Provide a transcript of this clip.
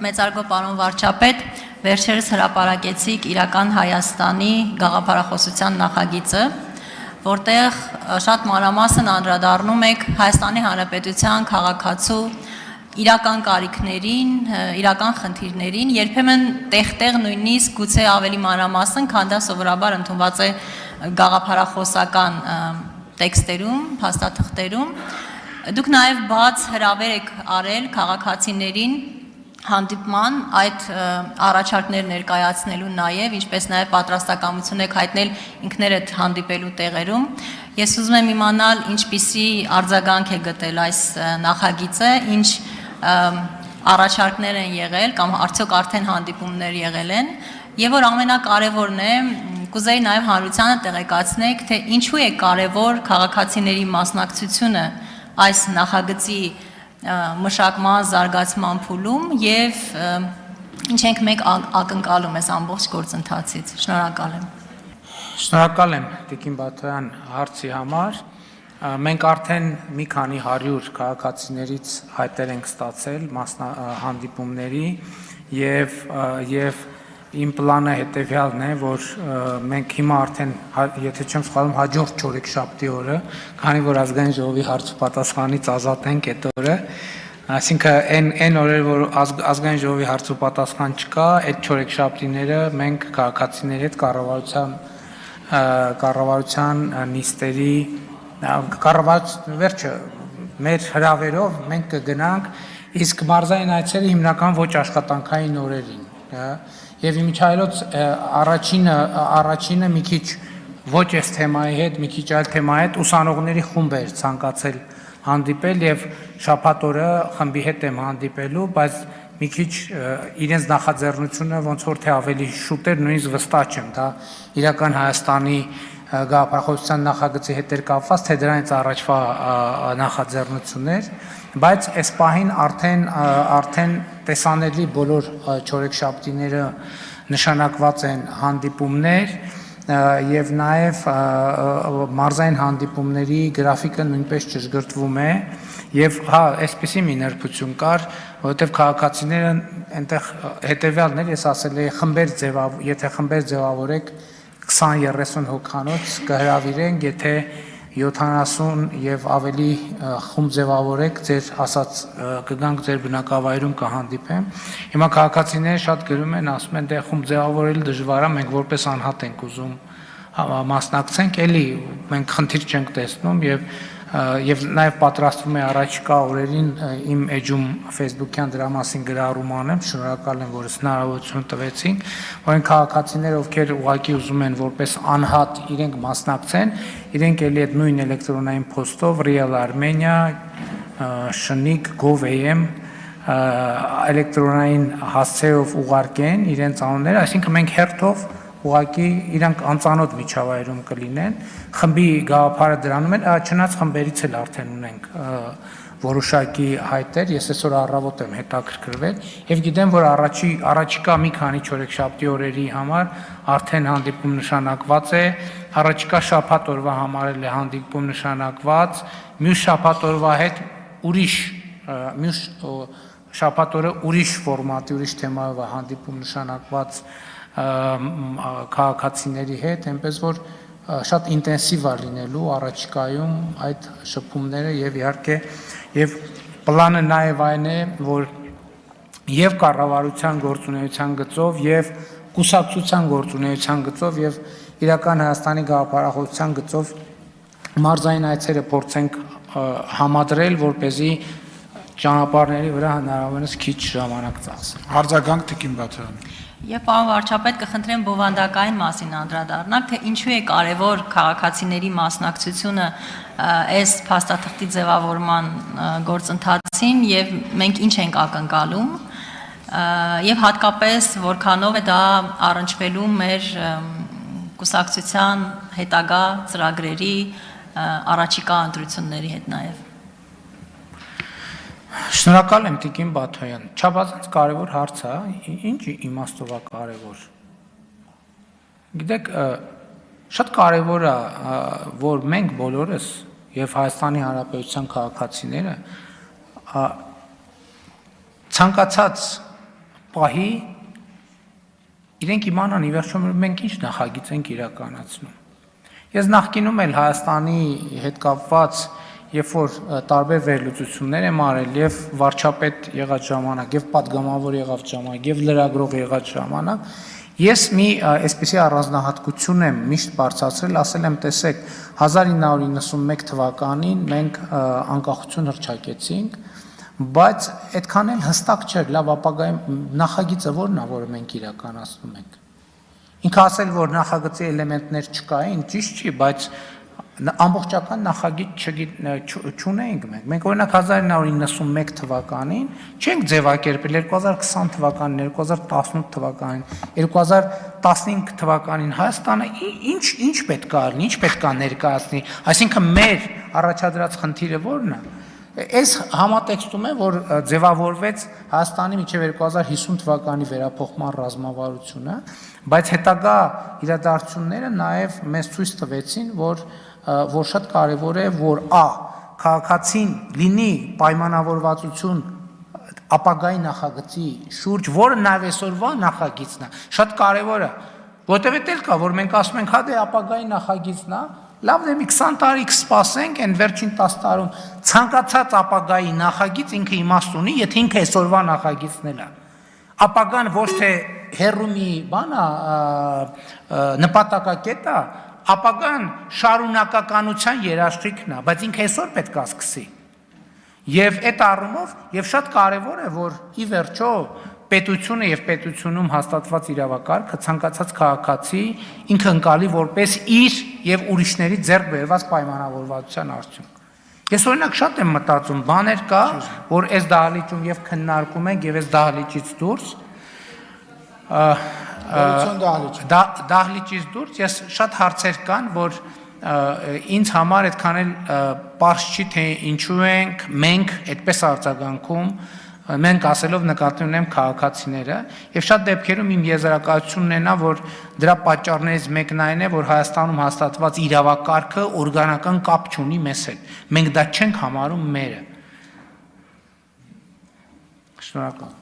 Մեծարգո պարոն վարչապետ, վերջերս հրապարակեցիք իրական Հայաստանի գաղափարախոսության նախագիծը, որտեղ շատ մանրամասն անդրադառնում եք Հայաստանի Հանրապետության քաղաքացու իրական կարիքներին, իրական խնդիրներին, երբեմն տեղ-տեղ նույնիսկ գուցե ավելի մանրամասն, քան դա սովորաբար ընդունված է գաղափարախոսական տեքստերում, փաստաթղթերում։ Դուք նաև բաց հրավեր եք արել քաղաքացիներին հանդիպման այդ առաջարկներ ներկայացնելու նաև, ինչպես նաև պատրաստակամություն եք հայտնել ինքներդ հանդիպելու տեղերում։ Ես ուզում եմ իմանալ ինչպիսի արձագանք է գտել այս նախագիծը, ինչ առաջարկներ են եղել կամ արդյոք արդեն հանդիպումներ եղել են, եւ որ ամենակարևորն է, կուզեի նաև հանրությանը տեղեկացնեք, թե ինչու է կարևոր քաղաքացիների մասնակցությունը այս նախագծի մշակման, զարգացման փուլում եւ ինչ ենք մենք ակնկալում այս ամբողջ գործընթացից։ Շնորհակալ եմ։ Շնորհակալ եմ Տիկին Բաթոյան հարցի համար։ Մենք արդեն մի քանի 100 քաղաքացիներից հայտեր ենք ստացել հանդիպումների եւ իմ պլանը հետեւյալն է, որ մենք հիմա արդեն, եթե չեմ սխալվում, հաջորդ չորեքշաբթի օրը, քանի որ ազգային ժողովի հարց ու պատասխանից ազատ ենք այդ օրը, այսինքն այն օրերը, որ ազգային ժողովի հարց ու պատասխան չկա, այդ չորեքշաբթիները մենք քաղաքացիների հետ կառավարության նիստերի, վերջը մեր հրավերով մենք կգնանք, իսկ մարզային այցերը հիմնական ոչ աշխատանքային օրերին, եւ իմիջայլոց առաջինը մի քիչ ոչ այս թեմայի հետ, մի քիչ այլ թեմայի հետ ուսանողների խումբ էր ցանկացել հանդիպել եւ շաբաթ օրը խմբի հետ եմ հանդիպելու, բայց մի քիչ իրենց նախաձեռնությունը ոնց որ թե ավելի շուտ էր, նույնիսկ վստահ չեմ, դա իրական Հայաստանի գաղափարախոսության նախագծի հետ էր կապված, թե դրանից առաջվա նախաձեռնություններ, բայց այս պահին արդեն տեսանելի բոլոր չորեքշաբթիները նշանակված են հանդիպումներ եւ նաեւ մարզային հանդիպումների գրաֆիկը նույնպես ճշգրտվում է եւ հա այսպեսի մի նրբություն կար, որովհետեւ քաղաքացիները այնտեղ հետեւյալն էր, ես ասել եի եթե խմբեր ձևավորեք 20-30 հոգանոց կհրավիրենք, եթե 70 եւ ավելի խումբ ձևավորեք, ձեր ասած կգանք ձեր բնակավայրում կհանդիպեմ։ Հիմա քաղաքացիները շատ գրում են, ասում են, դե խումբ ձևավորել դժվար է, մենք որպես անհատ ենք ուզում մասնակցենք, էլի մենք խնդիր չենք տեսնում եւ նաեւ պատրաստվում է առաջիկա օրերին իմ էջում Facebook-յան դրա մասին գրառում անեմ, շնորհակալ եմ, որ հնարավորություն տվեցինք, որ այն քաղաքացիները, ովքեր ուղղակի ուզում են որպես անհատ իրենք մասնակցեն, իրենք էլի այդ նույն էլեկտրոնային փոստով Real Armenia, Շնիկ, Gov.am էլեկտրոնային հասցեով ուղարկեն իրենց անունները, այսինքն մենք հերթով ուղղակի իրանք անծանոթ միջավայրում կլինեն, խմբի գաղափարը դրանում են, չնայած խմբերից էլ արդեն ունենք որոշակի հայտեր, ես այսօր առավոտ եմ հետաքրքրվել եւ գիտեմ, որ առաջիկա մի քանի չորեքշաբթի օրերի համար արդեն հանդիպում նշանակված է, առաջիկա շաբաթ օրվա համար էլ է հանդիպում նշանակված, մյուս շաբաթ օրվա հետ մյուս շաբաթ օրը ուրիշ ֆորմատի, ուրիշ թեմայով է հանդիպում նշանակված քաղաքացիների հետ, այնպես որ շատ ինտենսիվ է լինելու առաջիկայում այդ շփումները եւ իհարկե եւ պլանը նաեւ այն է, որ եւ կառավարության գործունեության գծով եւ կուսակցության գործունեության գծով եւ իրական Հայաստանի գաղափարախոսության գծով մարզային այցերը փորձենք համադրել, որպեսզի ճանապարհների վրա հնարավորինս քիչ ժամանակ ծախսենք։ Արձագանք Տիկին Բաթոյան։ Եվ պարոն վարչապետ կխնդրեմ բովանդակային մասին անդրադառնալ, թե ինչու է կարևոր քաղաքացիների մասնակցությունը այս փաստաթղթի ձևավորման գործընթացին եւ մենք ինչ ենք ակնկալում եւ հատկապես որքանով է դա առնչվելու մեր կուսակցության հետագա ծրագրերի առաջիկա ընտրությունների հետ նաեւ։ Շնորհակալ եմ Տիկին Բաթոյան, չափազանց կարևոր հարց է, ինչ իմաստով է կարևոր։ Գիտեք, շատ կարևոր է, որ մենք բոլորս եւ Հայաստանի Հանրապետության քաղաքացիները ցանկացած պահի իրենք իմանան ի վերջո մենք ինչ նախագիծ ենք իրականացնում։ Ես նախկինում էլ Հայաստանի հետ կապված, երբ որ տարբեր վերլուծություններ եմ արել եւ վարչապետ եղած ժամանակ, եւ պատգամավոր եղած ժամանակ, եւ լրագրող եղած ժամանակ, ես մի այսպիսի առանձնահատկություն եմ միշտ բարձրացրել, ասել եմ, տեսեք, 1991 թվականին մենք անկախություն հռչակեցինք, բայց այդքան էլ հստակ չէր, լավ ապագայում նախագիծը որն է, որը մենք իրականացնում ենք։ Ինքը ասել, որ նախագծի էլեմենտներ չկային, ճիշտ չի, բայց ամբողջական նախագիծ չունեինք մենք։ Մենք օրինակ 1991 թվականին չենք ձևակերպել 2020 թվականին, 2018 թվականին, 2015 թվականին Հայաստանը ինչ պետք է արնի, ինչ պետք է ներկայացնի, այսինքն մեր առաջադրած խնդիրը որն է։ Այս համատեքստում է, որ ձևավորվեց Հայաստանի մինչև 2050 թվականի վերափոխման ռազմավարությունը, բայց հետագա իրադարձությունները նաև մեզ ցույց տվեցին, որ շատ կարևոր է, որ քաղաքացին լինի պայմանավորվածություն ապագայի նախագծի շուրջ, որը նաև այսօրվա նախագիծն է, շատ կարևոր է, որտեղ էլ կա, որ մենք ասում ենք, հա դե ապագայի նախագիծն է, լավ դե մի 20 տարի կսպասենք, այն վերջին 10 տարում ցանկացած ապագայի նախագիծ ինքը իմաստ ունի, եթե ինքը այսօրվա նախագիծն է։ Ապագան ոչ թե հեռու մի բան է, նպատակակետ է, ապագան շարունակականության երաշխիքն է, բայց ինքը այսօր պետք է սկսի։ Եվ այդ առումով եւ շատ կարեւոր է, որ ի վերջո պետությունը եւ պետությունում հաստատված իրավակարգը ցանկացած քաղաքացի ինքը ընկալի որպես իր եւ ուրիշների ձեռք բերված պայմանավորվածության արդյունք։ Ես օրինակ շատ եմ մտածում, բաներ կա, որ այս դահլիճում եւ քննարկում ենք եւ այս դահլիճից դուրս դահլիճից դուրս ես շատ հարցեր կան, որ ինձ համար այդքան էլ պարզ չի, թե ինչու ենք մենք այդպես արձագանքում, մենք ասելով նկատի ունեմ քաղաքացիները, եւ շատ դեպքերում իմ եզրակացությունն է նա, որ դրա պատճառներից մեկն այն է, որ Հայաստանում հաստատված իրավակարգը օրգանական կապ չունի մեզ հետ։ Մենք դա չենք համարում մերը։ Շնորհակալ։